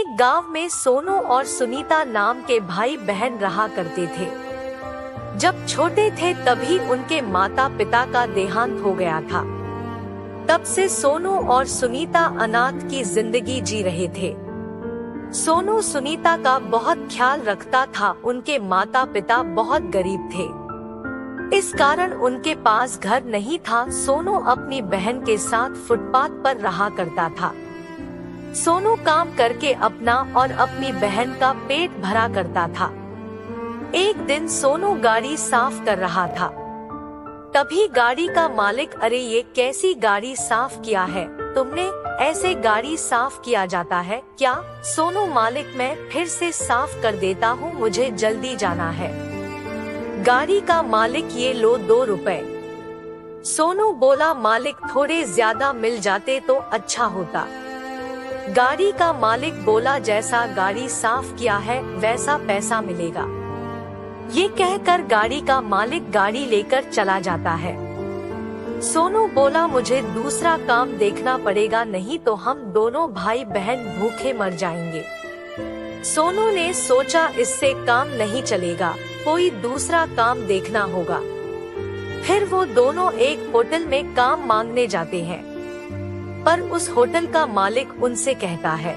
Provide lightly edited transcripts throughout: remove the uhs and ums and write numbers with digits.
एक गांव में सोनू और सुनीता नाम के भाई बहन रहा करते थे। जब छोटे थे तभी उनके माता पिता का देहांत हो गया था। तब से सोनू और सुनीता अनाथ की जिंदगी जी रहे थे। सोनू सुनीता का बहुत ख्याल रखता था। उनके माता पिता बहुत गरीब थे, इस कारण उनके पास घर नहीं था। सोनू अपनी बहन के साथ फुटपाथ पर रहा करता था। सोनू काम करके अपना और अपनी बहन का पेट भरा करता था। एक दिन सोनू गाड़ी साफ कर रहा था। तभी गाड़ी का मालिक, अरे ये कैसी गाड़ी साफ किया है तुमने, ऐसे गाड़ी साफ किया जाता है क्या? सोनू, मालिक मैं फिर से साफ कर देता हूँ, मुझे जल्दी जाना है। गाड़ी का मालिक, ये लो 2 रुपए। सोनू बोला, मालिक थोड़े ज्यादा मिल जाते तो अच्छा होता। गाड़ी का मालिक बोला, जैसा गाड़ी साफ किया है वैसा पैसा मिलेगा। ये कहकर गाड़ी का मालिक गाड़ी लेकर चला जाता है। सोनू बोला, मुझे दूसरा काम देखना पड़ेगा, नहीं तो हम दोनों भाई बहन भूखे मर जाएंगे। सोनू ने सोचा इससे काम नहीं चलेगा, कोई दूसरा काम देखना होगा। फिर वो दोनों एक होटल में काम मांगने जाते हैं, पर उस होटल का मालिक उनसे कहता है,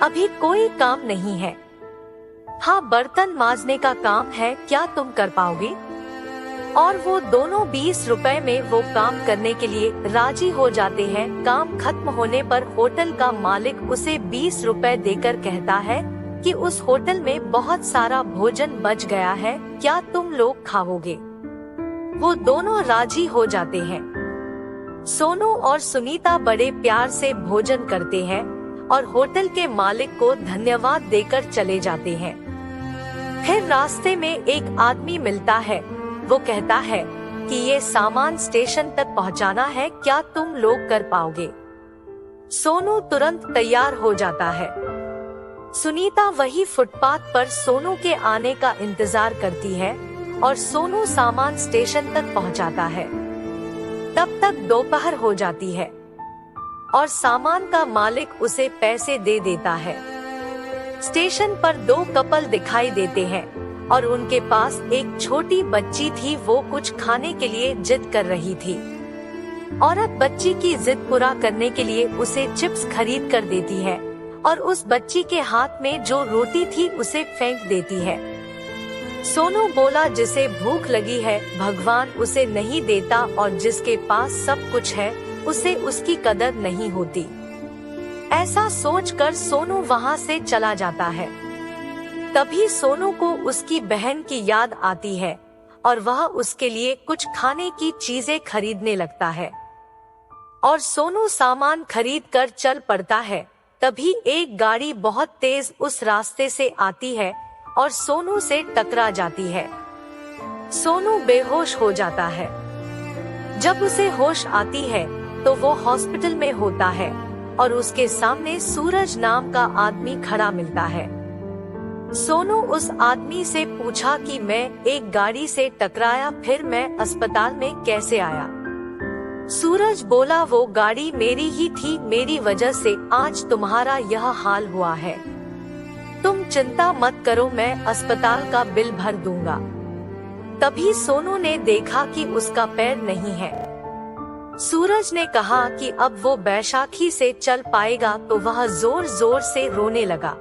अभी कोई काम नहीं है। हाँ, बर्तन मांजने का काम है, क्या तुम कर पाओगे? और वो दोनों 20 रुपए में वो काम करने के लिए राजी हो जाते हैं। काम खत्म होने पर होटल का मालिक उसे 20 रुपए देकर कहता है कि उस होटल में बहुत सारा भोजन बच गया है, क्या तुम लोग खाओगे? वो दोनों राजी हो जाते हैं। सोनू और सुनीता बड़े प्यार से भोजन करते हैं और होटल के मालिक को धन्यवाद देकर चले जाते हैं। फिर रास्ते में एक आदमी मिलता है। वो कहता है कि ये सामान स्टेशन तक पहुंचाना है, क्या तुम लोग कर पाओगे? सोनू तुरंत तैयार हो जाता है। सुनीता वही फुटपाथ पर सोनू के आने का इंतजार करती है और सोनू सामान स्टेशन तक पहुंचाता है। तब तक दोपहर हो जाती है और सामान का मालिक उसे पैसे दे देता है। स्टेशन पर 2 कपल दिखाई देते हैं और उनके पास एक छोटी बच्ची थी। वो कुछ खाने के लिए जिद कर रही थी। औरत बच्ची की जिद पूरा करने के लिए उसे चिप्स खरीद कर देती है और उस बच्ची के हाथ में जो रोटी थी उसे फेंक देती है। सोनू बोला, जिसे भूख लगी है भगवान उसे नहीं देता और जिसके पास सब कुछ है उसे उसकी कदर नहीं होती। ऐसा सोचकर सोनू वहाँ से चला जाता है। तभी सोनू को उसकी बहन की याद आती है और वह उसके लिए कुछ खाने की चीजें खरीदने लगता है और सोनू सामान खरीद कर चल पड़ता है। तभी एक गाड़ी बहुत तेज उस रास्ते से आती है और सोनू से टकरा जाती है। सोनू बेहोश हो जाता है। जब उसे होश आती है तो वो हॉस्पिटल में होता है और उसके सामने सूरज नाम का आदमी खड़ा मिलता है। सोनू उस आदमी से पूछा कि मैं एक गाड़ी से टकराया, फिर मैं अस्पताल में कैसे आया? सूरज बोला, वो गाड़ी मेरी ही थी, मेरी वजह से आज तुम्हारा यह हाल हुआ है। तुम चिंता मत करो, मैं अस्पताल का बिल भर दूंगा। तभी सोनू ने देखा कि उसका पैर नहीं है। सूरज ने कहा कि अब वो बैसाखी से चल पाएगा, तो वह जोर जोर से रोने लगा।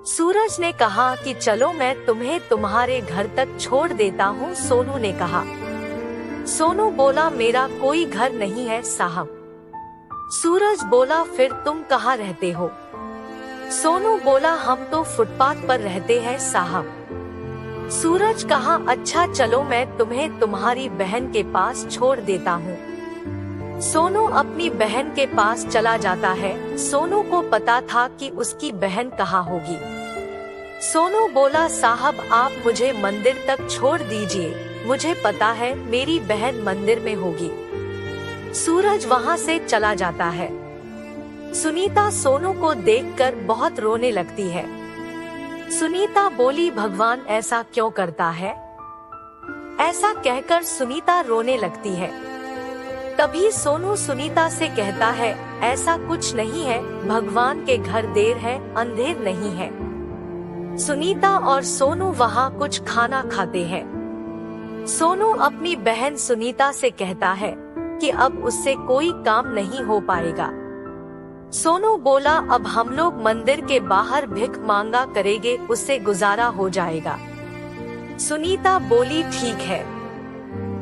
सूरज ने कहा कि चलो मैं तुम्हें तुम्हारे घर तक छोड़ देता हूँ। सोनू ने कहा। सोनू बोला, मेरा कोई घर नहीं है साहब। सूरज बोला, फिर तुम कहाँ रहते हो? सोनू बोला, हम तो फुटपाथ पर रहते हैं साहब। सूरज कहा, अच्छा चलो मैं तुम्हें तुम्हारी बहन के पास छोड़ देता हूँ। सोनू अपनी बहन के पास चला जाता है। सोनू को पता था कि उसकी बहन कहाँ होगी। सोनू बोला, साहब आप मुझे मंदिर तक छोड़ दीजिए, मुझे पता है मेरी बहन मंदिर में होगी। सूरज वहाँ से चला जाता है। सुनीता सोनू को देखकर बहुत रोने लगती है। सुनीता बोली, भगवान ऐसा क्यों करता है? ऐसा कहकर सुनीता रोने लगती है। तभी सोनू सुनीता से कहता है, ऐसा कुछ नहीं है, भगवान के घर देर है अंधेर नहीं है। सुनीता और सोनू वहाँ कुछ खाना खाते हैं। सोनू अपनी बहन सुनीता से कहता है कि अब उससे कोई काम नहीं हो पाएगा। सोनू बोला, अब हम लोग मंदिर के बाहर भिख मांगा करेंगे, उससे गुजारा हो जाएगा। सुनीता बोली, ठीक है।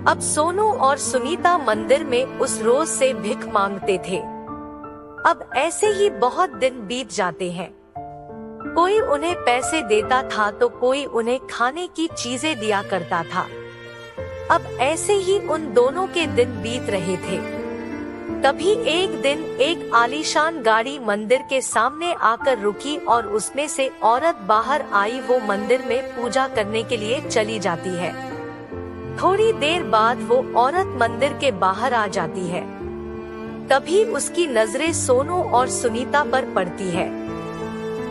अब सोनू और सुनीता मंदिर में उस रोज से भिख मांगते थे। अब ऐसे ही बहुत दिन बीत जाते हैं। कोई उन्हें पैसे देता था तो कोई उन्हें खाने की चीजें दिया करता था। अब ऐसे ही उन दोनों के दिन बीत रहे थे। तभी एक दिन एक आलीशान गाड़ी मंदिर के सामने आकर रुकी और उसमें से औरत बाहर आई। वो मंदिर में पूजा करने के लिए चली जाती है। थोड़ी देर बाद वो औरत मंदिर के बाहर आ जाती है। तभी उसकी नजरें सोनू और सुनीता पर पड़ती है।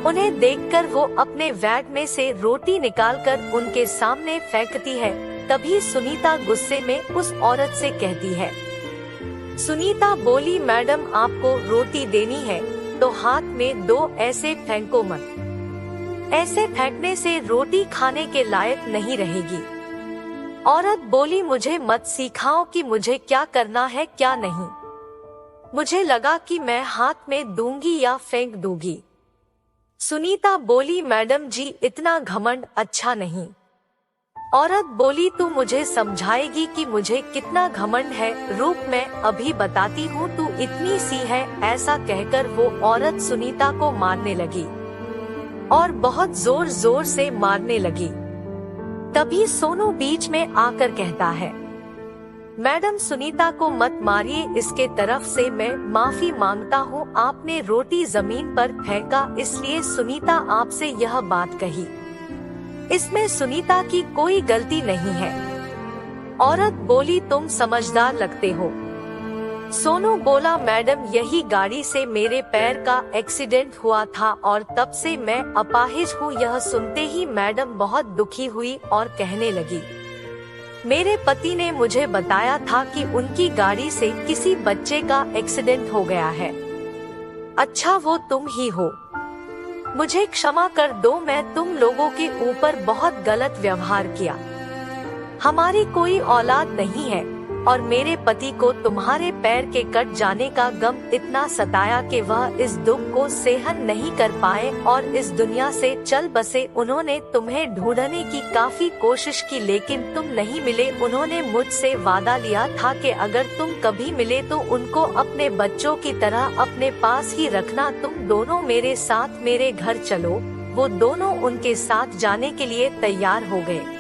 उन्हें देखकर वो अपने बैग में से रोटी निकालकर उनके सामने फेंकती है। तभी सुनीता गुस्से में उस औरत से कहती है। सुनीता बोली, मैडम आपको रोटी देनी है तो हाथ में दो, ऐसे फेंको मत। ऐसे फेंकने से रोटी खाने के लायक नहीं रहेगी। औरत बोली, मुझे मत सिखाओ कि मुझे क्या करना है क्या नहीं। मुझे लगा कि मैं हाथ में दूंगी या फेंक दूंगी। सुनीता बोली, मैडम जी इतना घमंड अच्छा नहीं। औरत बोली, तू मुझे समझाएगी कि मुझे कितना घमंड है, रुक मैं अभी बताती हूँ, तू इतनी सी है। ऐसा कहकर वो औरत सुनीता को मारने लगी और बहुत जोर जोर से मारने लगी। तभी सोनू बीच में आकर कहता है, मैडम सुनीता को मत मारिए, इसके तरफ से मैं माफी मांगता हूँ। आपने रोटी जमीन पर फेंका इसलिए सुनीता आपसे यह बात कही। इसमें सुनीता की कोई गलती नहीं है। औरत बोली, तुम समझदार लगते हो। सोनू बोला, मैडम यही गाड़ी से मेरे पैर का एक्सीडेंट हुआ था और तब से मैं अपाहिज हूँ। यह सुनते ही मैडम बहुत दुखी हुई और कहने लगी, मेरे पति ने मुझे बताया था कि उनकी गाड़ी से किसी बच्चे का एक्सीडेंट हो गया है। अच्छा वो तुम ही हो। मुझे क्षमा कर दो, मैं तुम लोगों के ऊपर बहुत गलत व्यवहार किया। हमारी कोई औलाद नहीं है और मेरे पति को तुम्हारे पैर के कट जाने का गम इतना सताया कि वह इस दुख को सहन नहीं कर पाए और इस दुनिया से चल बसे। उन्होंने तुम्हें ढूंढने की काफी कोशिश की लेकिन तुम नहीं मिले। उन्होंने मुझसे वादा लिया था कि अगर तुम कभी मिले तो उनको अपने बच्चों की तरह अपने पास ही रखना। तुम दोनों मेरे साथ मेरे घर चलो। वो दोनों उनके साथ जाने के लिए तैयार हो गए।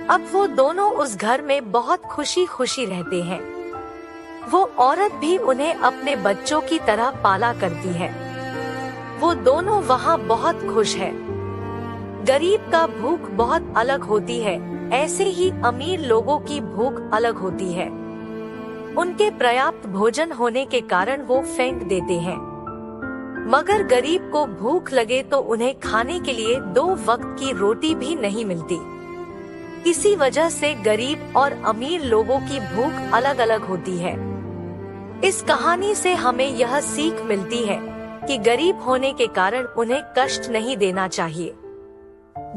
अब वो दोनों उस घर में बहुत खुशी खुशी रहते हैं। वो औरत भी उन्हें अपने बच्चों की तरह पाला करती है। वो दोनों वहाँ बहुत खुश है। गरीब का भूख बहुत अलग होती है, ऐसे ही अमीर लोगों की भूख अलग होती है। उनके पर्याप्त भोजन होने के कारण वो फेंक देते हैं, मगर गरीब को भूख लगे तो उन्हें खाने के लिए 2 वक्त की रोटी भी नहीं मिलती। इसी वजह से गरीब और अमीर लोगों की भूख अलग अलग होती है। इस कहानी से हमें यह सीख मिलती है कि गरीब होने के कारण उन्हें कष्ट नहीं देना चाहिए।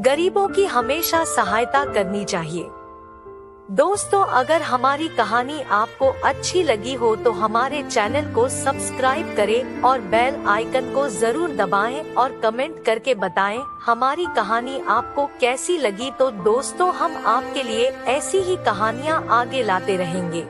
गरीबों की हमेशा सहायता करनी चाहिए। दोस्तों, अगर हमारी कहानी आपको अच्छी लगी हो तो हमारे चैनल को सब्सक्राइब करें और बेल आइकन को जरूर दबाएं और कमेंट करके बताएं हमारी कहानी आपको कैसी लगी। तो दोस्तों, हम आपके लिए ऐसी ही कहानियां आगे लाते रहेंगे।